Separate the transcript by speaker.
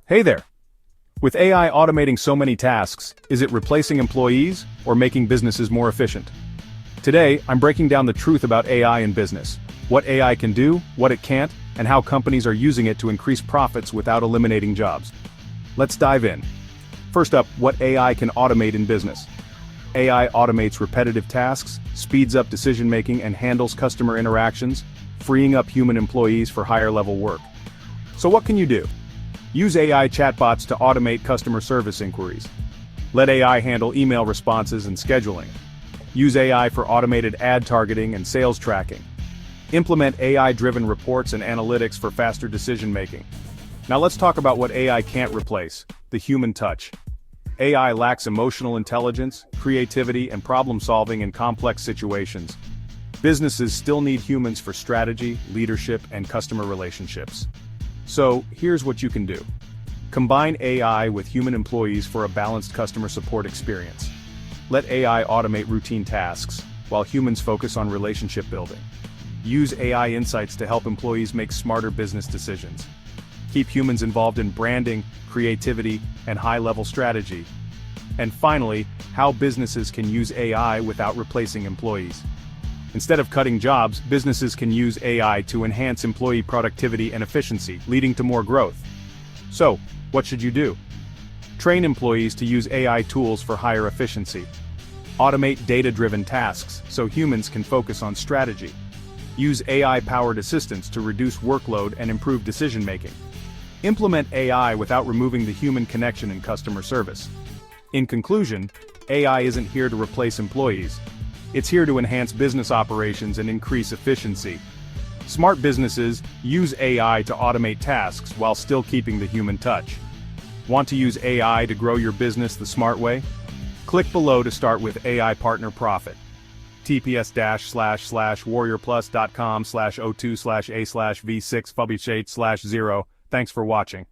Speaker 1: Hey there! With AI automating so many tasks, is it replacing employees or making businesses more efficient? Today, I'm breaking down the truth about AI in business, what AI can do, what it can't, and how companies are using it to increase profits without eliminating jobs. Let's dive in. First up, what AI can automate in business. AI automates repetitive tasks, speeds up decision-making, and handles customer interactions, freeing up human employees for higher-level work. So what can you do? Use AI chatbots to automate customer service inquiries. Let AI handle email responses and scheduling. Use AI for automated ad targeting and sales tracking. Implement AI-driven reports and analytics for faster decision-making. Now let's talk about what AI can't replace: the human touch. AI lacks emotional intelligence, creativity, and problem-solving in complex situations. Businesses still need humans for strategy, leadership, and customer relationships. So, here's what you can do. Combine AI with human employees for a balanced customer support experience. Let AI automate routine tasks, while humans focus on relationship building. Use AI insights to help employees make smarter business decisions. Keep humans involved in branding, creativity, and high-level strategy. And finally, how businesses can use AI without replacing employees. Instead of cutting jobs, businesses can use AI to enhance employee productivity and efficiency, leading to more growth. So, what should you do? Train employees to use AI tools for higher efficiency. Automate data-driven tasks so humans can focus on strategy. Use AI-powered assistants to reduce workload and improve decision-making. Implement AI without removing the human connection in customer service. In conclusion, AI isn't here to replace employees. It's here to enhance business operations and increase efficiency. Smart businesses use AI to automate tasks while still keeping the human touch. Want to use AI to grow your business the smart way? Click below to start with AI Partner Profit. TPS-//warriorplus.com/02/A/V6 Fubich8/0. Thanks for watching.